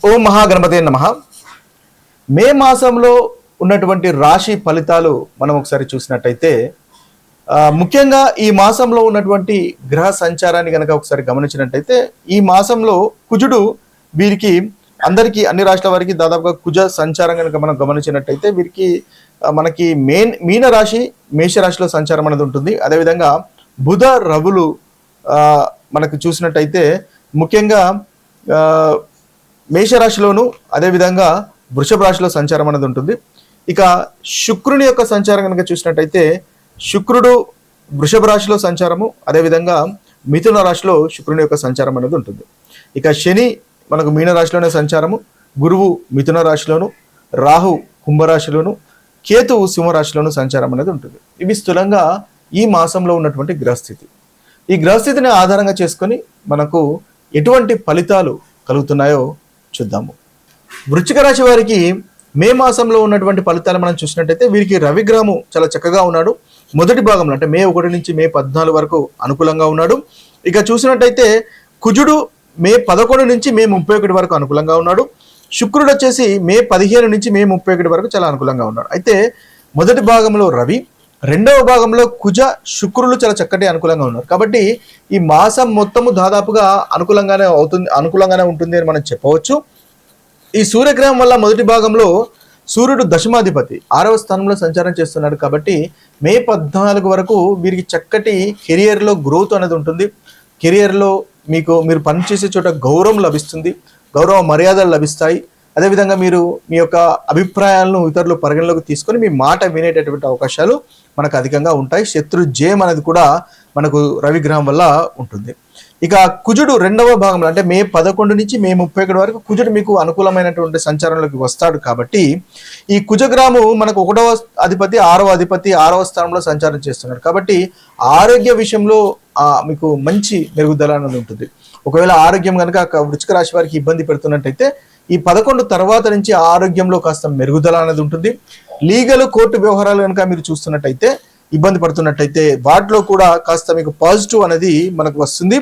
ఓం మహాగణపతే నమః. మే మాసంలో ఉన్నటువంటి రాశి ఫలితాలు మనం ఒకసారి చూసినట్టయితే ముఖ్యంగా ఈ మాసంలో ఉన్నటువంటి గ్రహ సంచారాన్ని కనుక ఒకసారి గమనించినట్టయితే ఈ మాసంలో కుజుడు వీరికి అందరికీ అన్ని రాష్ట్రాల వారికి దాదాపుగా కుజ సంచారం కనుక మనం గమనించినట్టయితే వీరికి మనకి మీన రాశి మేషరాశిలో సంచారం అనేది ఉంటుంది. అదేవిధంగా బుధ రవులు మనకు చూసినట్టయితే ముఖ్యంగా మేషరాశిలోను అదేవిధంగా వృషభ రాశిలో సంచారం అనేది ఉంటుంది. ఇక శుక్రుని యొక్క సంచారం కనుక చూసినట్టయితే శుక్రుడు వృషభ రాశిలో సంచారము, అదేవిధంగా మిథున రాశిలో శుక్రుని యొక్క సంచారం అనేది ఉంటుంది. ఇక శని మనకు మీన రాశిలోనే సంచారము, గురువు మిథున రాశిలోను, రాహు కుంభరాశిలోను, కేతువు సింహరాశిలోను సంచారం అనేది ఉంటుంది. ఇవి స్థూలంగా ఈ మాసంలో ఉన్నటువంటి గ్రహస్థితి. ఈ గ్రహస్థితిని ఆధారంగా చేసుకొని మనకు ఎటువంటి ఫలితాలు కలుగుతున్నాయో చూద్దాము. వృశ్చిక రాశి వారికి మే మాసంలో ఉన్నటువంటి ఫలితాలు మనం చూసినట్టయితే వీరికి రవిగ్రహము చాలా చక్కగా ఉన్నాడు. మొదటి భాగంలో అంటే మే 1 నుంచి మే 14 వరకు అనుకూలంగా ఉన్నాడు. ఇక చూసినట్టయితే కుజుడు మే 11 నుంచి మే 31 వరకు అనుకూలంగా ఉన్నాడు. శుక్రుడు వచ్చేసి మే 15 నుంచి మే 31 వరకు చాలా అనుకూలంగా ఉన్నాడు. అయితే మొదటి భాగంలో రవి, రెండవ భాగంలో కుజ, శుక్రులు చాలా చక్కటి అనుకూలంగా ఉన్నారు. కాబట్టి ఈ మాసం మొత్తము దాదాపుగా అనుకూలంగానే ఉంటుంది అని మనం చెప్పవచ్చు. ఈ సూర్యగ్రహం వల్ల మొదటి భాగంలో సూర్యుడు దశమాధిపతి 6వ స్థానంలో సంచారం చేస్తున్నాడు. కాబట్టి మే 14 వరకు వీరికి చక్కటి కెరియర్లో గ్రోత్ అనేది ఉంటుంది. కెరియర్లో మీరు పనిచేసే చోట గౌరవం లభిస్తుంది, గౌరవ మర్యాదలు లభిస్తాయి. అదేవిధంగా మీరు మీ యొక్క అభిప్రాయాలను ఇతరులు పరిగణలోకి తీసుకొని మీ మాట వినేటటువంటి అవకాశాలు మనకు అధికంగా ఉంటాయి. శత్రు జయం అనేది కూడా మనకు రవిగ్రహం వల్ల ఉంటుంది. ఇక కుజుడు రెండవ భాగంలో అంటే మే 11 నుంచి మే 31 వరకు కుజుడు మీకు అనుకూలమైనటువంటి సంచారంలోకి వస్తాడు. కాబట్టి ఈ కుజగ్రహము మనకు 1వ అధిపతి 6వ అధిపతి 6వ స్థానంలో సంచారం చేస్తున్నాడు. కాబట్టి ఆరోగ్య విషయంలో మీకు మంచి మెరుగుదల అనేది ఉంటుంది. ఒకవేళ ఆరోగ్యం కనుక వృశ్చిక రాశి వారికి ఇబ్బంది పెడుతున్నట్టయితే ఈ 11 తర్వాత నుంచి ఆరోగ్యంలో కాస్త మెరుగుదల అనేది ఉంటుంది. లీగల్ కోర్టు వ్యవహారాలు కనుక మీరు చూస్తున్నట్టయితే ఇబ్బంది పడుతున్నట్టయితే వాటిలో కూడా కాస్త మీకు పాజిటివ్ అనేది మనకు వస్తుంది.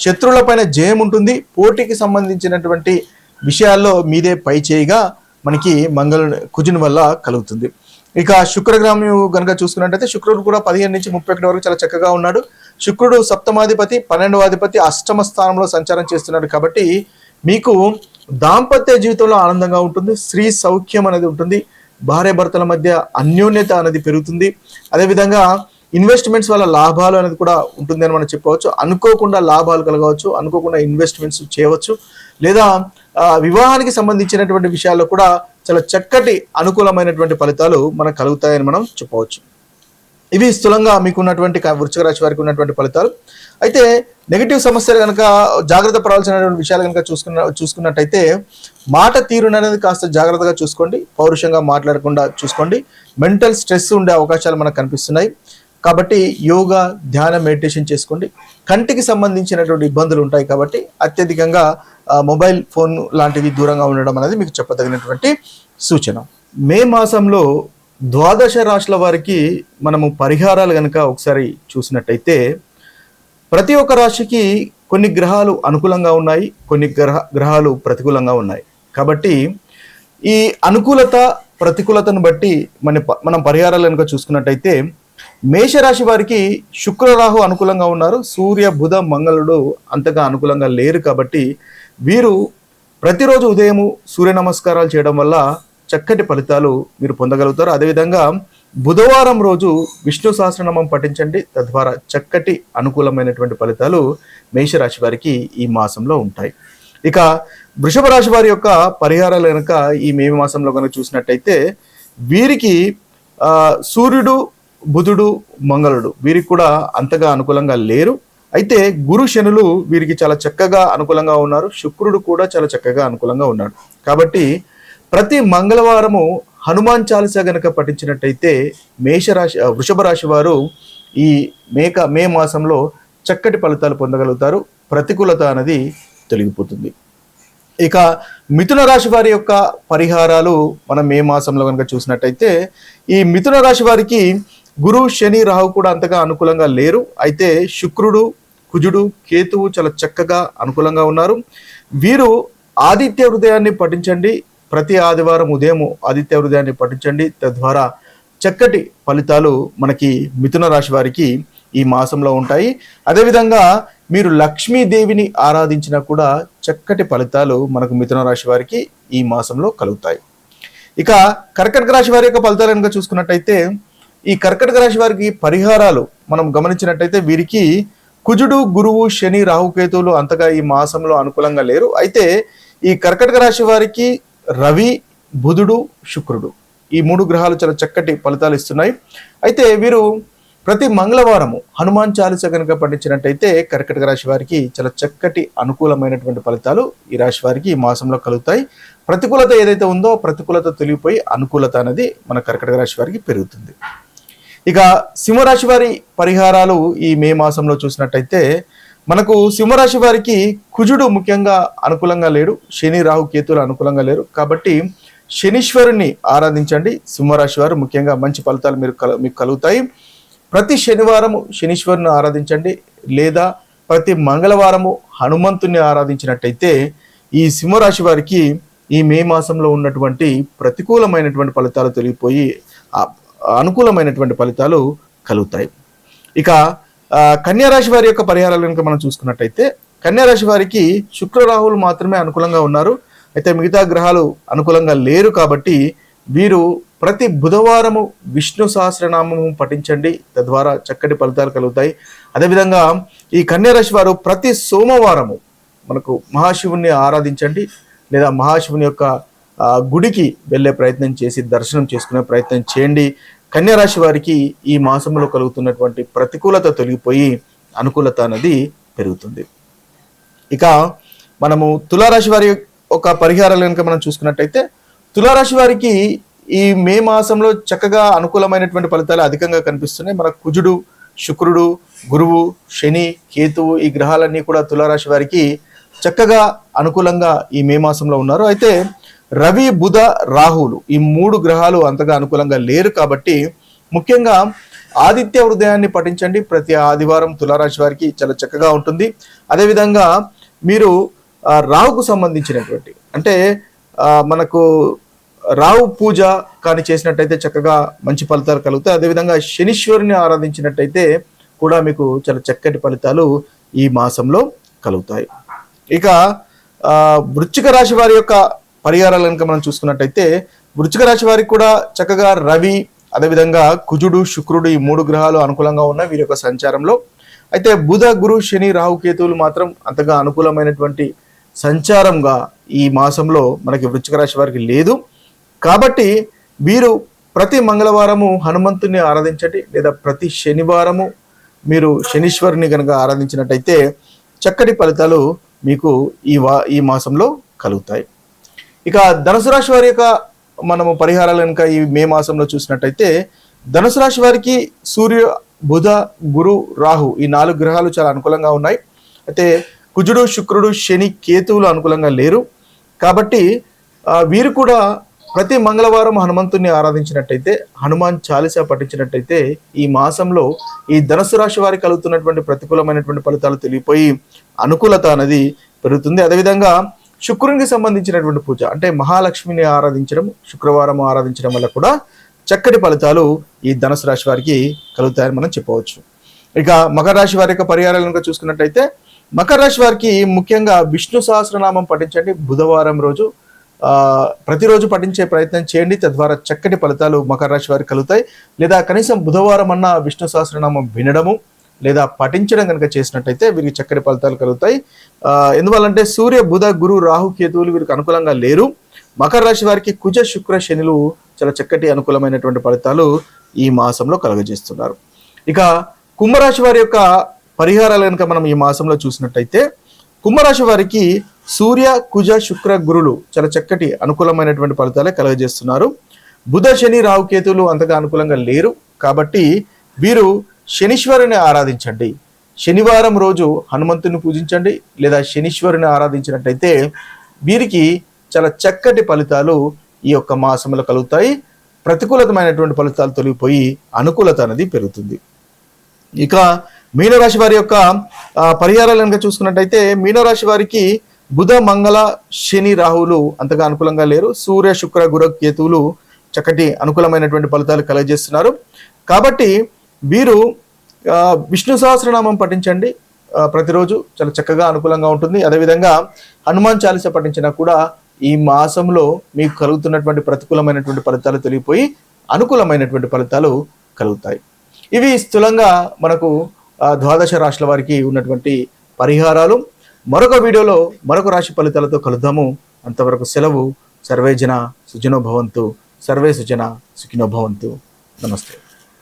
శత్రువులపైన జయం ఉంటుంది. పోటీకి సంబంధించినటువంటి విషయాల్లో మీదే పై చేయిగా మనకి కుజుని వల్ల కలుగుతుంది. ఇక శుక్రగ్రహం కనుక చూసుకున్నట్టయితే శుక్రుడు కూడా 15 నుంచి 31 వరకు చాలా చక్కగా ఉన్నాడు. శుక్రుడు సప్తమాధిపతి 12వ అధిపతి అష్టమ స్థానంలో సంచారం చేస్తున్నాడు. కాబట్టి మీకు దాంపత్య జీవితంలో ఆనందంగా ఉంటుంది, స్త్రీ సౌఖ్యం అనేది ఉంటుంది, భార్య భర్తల మధ్య అన్యోన్యత అనేది పెరుగుతుంది. అదేవిధంగా ఇన్వెస్ట్మెంట్స్ వల్ల లాభాలు అనేది కూడా ఉంటుంది అని మనం చెప్పవచ్చు. అనుకోకుండా లాభాలు కలగవచ్చు, అనుకోకుండా ఇన్వెస్ట్మెంట్స్ చేయవచ్చు, లేదా వివాహానికి సంబంధించినటువంటి విషయాల్లో కూడా చాలా చక్కటి అనుకూలమైనటువంటి ఫలితాలు మనకు కలుగుతాయని మనం చెప్పవచ్చు. ఇవి స్థూలంగా మీకు ఉన్నటువంటి వృశ్చిక రాశి వారికి ఉన్నటువంటి ఫలితాలు. అయితే నెగిటివ్ సమస్యలు కనుక జాగ్రత్త పడాల్సినటువంటి విషయాలు కనుక చూసుకున్నట్టయితే మాట తీరును అనేది కాస్త జాగ్రత్తగా చూసుకోండి, పౌరుషంగా మాట్లాడకుండా చూసుకోండి. మెంటల్ స్ట్రెస్ ఉండే అవకాశాలు మనకు కనిపిస్తున్నాయి. కాబట్టి యోగా, ధ్యానం, మెడిటేషన్ చేసుకోండి. కంటికి సంబంధించినటువంటి ఇబ్బందులు ఉంటాయి కాబట్టి అత్యధికంగా మొబైల్ ఫోన్ లాంటివి దూరంగా ఉండడం అనేది మీకు చెప్పదగినటువంటి సూచన. మే మాసంలో ద్వాదశ రాశుల వారికి మనము పరిహారాలు కనుక ఒకసారి చూసినట్టయితే ప్రతి ఒక్క రాశికి కొన్ని గ్రహాలు అనుకూలంగా ఉన్నాయి, కొన్ని గ్రహాలు ప్రతికూలంగా ఉన్నాయి. కాబట్టి ఈ అనుకూలత ప్రతికూలతను బట్టి మనం పరిహారాలు కనుక చూసుకున్నట్టయితే మేషరాశి వారికి శుక్రరాహు అనుకూలంగా ఉన్నారు, సూర్య బుధ మంగళుడు అంతగా అనుకూలంగా లేరు. కాబట్టి వీరు ప్రతిరోజు ఉదయము సూర్య నమస్కారాలు చేయడం వల్ల చక్కటి ఫలితాలు మీరు పొందగలుగుతారు. అదేవిధంగా బుధవారం రోజు విష్ణు సహస్రనామం పఠించండి, తద్వారా చక్కటి అనుకూలమైనటువంటి ఫలితాలు మేషరాశి వారికి ఈ మాసంలో ఉంటాయి. ఇక వృషభ రాశి వారి యొక్క పరిహారాలు కనుక ఈ మే మాసంలో కనుక చూసినట్టయితే వీరికి సూర్యుడు, బుధుడు, మంగళుడు వీరికి కూడా అంతగా అనుకూలంగా లేరు. అయితే గురు శనులు వీరికి చాలా చక్కగా అనుకూలంగా ఉన్నారు. శుక్రుడు కూడా చాలా చక్కగా అనుకూలంగా ఉన్నాడు. కాబట్టి ప్రతి మంగళవారము హనుమాన్ చాలీసా గనక పఠించినట్టయితే వృషభ రాశి వారు ఈ మే మాసంలో చక్కటి ఫలితాలు పొందగలుగుతారు. ప్రతికూలత అనేది తొలగిపోతుంది. ఇక మిథున రాశి వారి యొక్క పరిహారాలు మనం మే మాసంలో కనుక చూసినట్టయితే ఈ మిథున రాశి వారికి గురు, శని, రాహు కూడా అంతగా అనుకూలంగా లేరు. అయితే శుక్రుడు, కుజుడు, కేతువు చాలా చక్కగా అనుకూలంగా ఉన్నారు. వీరు ఆదిత్య హృదయాన్ని పఠించండి. ప్రతి ఆదివారం ఉదయం ఆదిత్య హృదయాన్ని పఠించండి. తద్వారా చక్కటి ఫలితాలు మనకి మిథున రాశి వారికి ఈ మాసంలో ఉంటాయి. అదేవిధంగా మీరు లక్ష్మీదేవిని ఆరాధించినా కూడా చక్కటి ఫలితాలు మనకు మిథున రాశి వారికి ఈ మాసంలో కలుగుతాయి. ఇక కర్కటక రాశి వారి యొక్క ఫలితాలు కనుక చూసుకున్నట్టయితే, ఈ కర్కటక రాశి వారికి పరిహారాలు మనం గమనించినట్టయితే వీరికి కుజుడు, గురువు, శని, రాహుకేతువులు అంతగా ఈ మాసంలో అనుకూలంగా లేరు. అయితే ఈ కర్కటక రాశి వారికి రవి, బుధుడు, శుక్రుడు ఈ 3 గ్రహాలు చాలా చక్కటి ఫలితాలు ఇస్తున్నాయి. అయితే వీరు ప్రతి మంగళవారము హనుమాన్ చాలీస కనుక పఠించినట్టయితే కర్కటక రాశి వారికి చాలా చక్కటి అనుకూలమైనటువంటి ఫలితాలు ఈ రాశి వారికి ఈ మాసంలో కలుగుతాయి. ప్రతికూలత ఏదైతే ఉందో ప్రతికూలత తొలగిపోయి అనుకూలత అనేది మన కర్కటక రాశి వారికి పెరుగుతుంది. ఇక సింహరాశి వారి పరిహారాలు ఈ మే మాసంలో చూసినట్టయితే మనకు సింహరాశి వారికి కుజుడు ముఖ్యంగా అనుకూలంగా లేడు, శని, రాహు, కేతువులు అనుకూలంగా లేరు. కాబట్టి శనీశ్వరుని ఆరాధించండి. సింహరాశి వారు ముఖ్యంగా మంచి ఫలితాలు మీకు కలుగుతాయి. ప్రతి శనివారము శనీశ్వరుని ఆరాధించండి, లేదా ప్రతి మంగళవారము హనుమంతుని ఆరాధించినట్టయితే ఈ సింహరాశి వారికి ఈ మే మాసంలో ఉన్నటువంటి ప్రతికూలమైనటువంటి ఫలితాలు తొలగిపోయి అనుకూలమైనటువంటి ఫలితాలు కలుగుతాయి. ఇక కన్యారాశి వారి యొక్క పరిహారాలు కనుక మనం చూసుకున్నట్టయితే కన్యారాశి వారికి శుక్ర, రాహువులు మాత్రమే అనుకూలంగా ఉన్నారు. అయితే మిగతా గ్రహాలు అనుకూలంగా లేరు. కాబట్టి వీరు ప్రతి బుధవారము విష్ణు సహస్రనామము పఠించండి. తద్వారా చక్కటి ఫలితాలు కలుగుతాయి. అదేవిధంగా ఈ కన్యారాశి వారు ప్రతి సోమవారము మనకు మహాశివుని ఆరాధించండి, లేదా మహాశివుని యొక్క గుడికి వెళ్ళే ప్రయత్నం చేసి దర్శనం చేసుకునే ప్రయత్నం చేయండి. కన్యారాశి వారికి ఈ మాసంలో కలుగుతున్నటువంటి ప్రతికూలత తొలగిపోయి అనుకూలత అనేది పెరుగుతుంది. ఇక మనము తులారాశి వారి ఒక పరిహారాలు కనుక మనం చూసుకున్నట్టయితే తులారాశి వారికి ఈ మే మాసంలో చక్కగా అనుకూలమైనటువంటి ఫలితాలు అధికంగా కనిపిస్తున్నాయి. మన కుజుడు, శుక్రుడు, గురువు, శని, కేతువు ఈ గ్రహాలన్నీ కూడా తులారాశి వారికి చక్కగా అనుకూలంగా ఈ మే మాసంలో ఉన్నారు. అయితే రవి, బుధ, రాహువులు ఈ 3 గ్రహాలు అంతగా అనుకూలంగా లేరు. కాబట్టి ముఖ్యంగా ఆదిత్య హృదయాన్ని పఠించండి. ప్రతి ఆదివారం తులారాశి వారికి చాలా చక్కగా ఉంటుంది. అదేవిధంగా మీరు రాహుకు సంబంధించినటువంటి అంటే మనకు రాహు పూజ కానీ చేసినట్టయితే చక్కగా మంచి ఫలితాలు కలుగుతాయి. అదేవిధంగా శనీశ్వరుని ఆరాధించినట్టయితే కూడా మీకు చాలా చక్కటి ఫలితాలు ఈ మాసంలో కలుగుతాయి. ఇక వృశ్చిక రాశి వారి యొక్క పరిహారాలు కనుక మనం చూసుకున్నట్టయితే వృశ్చిక రాశి వారికి కూడా చక్కగా రవి, అదేవిధంగా కుజుడు, శుక్రుడు ఈ 3 గ్రహాలు అనుకూలంగా ఉన్నాయి వీరి యొక్క సంచారంలో. అయితే బుధ, గురు, శని, రాహు, కేతువులు మాత్రం అంతగా అనుకూలమైనటువంటి సంచారంగా ఈ మాసంలో మనకి వృశ్చిక రాశి వారికి లేదు. కాబట్టి వీరు ప్రతి మంగళవారము హనుమంతుని ఆరాధించండి, లేదా ప్రతి శనివారము మీరు శనీశ్వరుని కనుక ఆరాధించినట్టయితే చక్కటి ఫలితాలు మీకు ఈ మాసంలో కలుగుతాయి. ఇక ధనుసు రాశి వారి యొక్క మనము పరిహారాలు కనుక ఈ మే మాసంలో చూసినట్టయితే ధనుసు రాశి వారికి సూర్య, బుధ, గురు, రాహు ఈ 4 గ్రహాలు చాలా అనుకూలంగా ఉన్నాయి. అయితే కుజుడు, శుక్రుడు, శని, కేతువులు అనుకూలంగా లేరు. కాబట్టి వీరు కూడా ప్రతి మంగళవారం హనుమంతుని ఆరాధించినట్టయితే, హనుమాన్ చాలీసా పఠించినట్టయితే ఈ మాసంలో ఈ ధనుసు రాశి వారికి కలుగుతున్నటువంటి ప్రతికూలమైనటువంటి ఫలితాలు తెలియపోయి అనుకూలత అనేది పెరుగుతుంది. అదేవిధంగా శుక్రునికి సంబంధించినటువంటి పూజ అంటే మహాలక్ష్మిని ఆరాధించడం, శుక్రవారం ఆరాధించడం వల్ల కూడా చక్కటి ఫలితాలు ఈ ధనుసు రాశి వారికి కలుగుతాయని మనం చెప్పవచ్చు. ఇక మకర రాశి వారి యొక్క పరిహారాలు కనుక చూసుకున్నట్టయితే మకర రాశి వారికి ముఖ్యంగా విష్ణు సహస్రనామం పఠించండి. బుధవారం రోజు ప్రతిరోజు పఠించే ప్రయత్నం చేయండి. తద్వారా చక్కటి ఫలితాలు మకర రాశి వారికి కలుగుతాయి. లేదా కనీసం బుధవారం అన్న విష్ణు సహస్రనామం వినడము లేదా పఠించడం కనుక చేసినట్టయితే వీరికి చక్కటి ఫలితాలు కలుగుతాయి. ఎందువల్లంటే సూర్య, బుధ, గురు, రాహు, కేతువులు వీరికి అనుకూలంగా లేరు. మకర రాశి వారికి కుజ, శుక్ర, శనులు చాలా చక్కటి అనుకూలమైనటువంటి ఫలితాలు ఈ మాసంలో కలుగజేస్తున్నారు. ఇక కుంభరాశి వారి యొక్క పరిహారాలు కనుక మనం ఈ మాసంలో చూసినట్టయితే కుంభరాశి వారికి సూర్య, కుజ, శుక్ర, గురులు చాలా చక్కటి అనుకూలమైనటువంటి ఫలితాలే కలుగజేస్తున్నారు. బుధ, శని, రాహు, కేతువులు అంతగా అనుకూలంగా లేరు. కాబట్టి వీరు శనీశ్వరుని ఆరాధించండి. శనివారం రోజు హనుమంతుని పూజించండి, లేదా శనీశ్వరుని ఆరాధించినట్టయితే వీరికి చాలా చక్కటి ఫలితాలు ఈ యొక్క మాసంలో కలుగుతాయి. ప్రతికూలతమైనటువంటి ఫలితాలు తొలగిపోయి అనుకూలత అనేది పెరుగుతుంది. ఇక మీనరాశి వారి యొక్క పరిహారాలు కనుక చూసుకున్నట్టయితే మీనరాశి వారికి బుధ మంగళ శని రాహువులు అంతగా అనుకూలంగా లేరు. సూర్య శుక్ర గురు కేతువులు చక్కటి అనుకూలమైనటువంటి ఫలితాలు కలగజేస్తున్నారు. కాబట్టి వీరు విష్ణు సహస్రనామం పఠించండి ప్రతిరోజు, చాలా చక్కగా అనుకూలంగా ఉంటుంది. అదేవిధంగా హనుమాన్ చాలీస పఠించినా కూడా ఈ మాసంలో మీకు కలుగుతున్నటువంటి ప్రతికూలమైనటువంటి ఫలితాలు తొలగిపోయి అనుకూలమైనటువంటి ఫలితాలు కలుగుతాయి. ఇవి స్థూలంగా మనకు ద్వాదశ రాశుల వారికి ఉన్నటువంటి పరిహారాలు. మరొక వీడియోలో మరొక రాశి ఫలితాలతో కలుద్దాము. అంతవరకు సెలవు. సర్వే జన సుజనో భవంతు. సర్వే సుజన సుఖినో భవంతు. నమస్తే.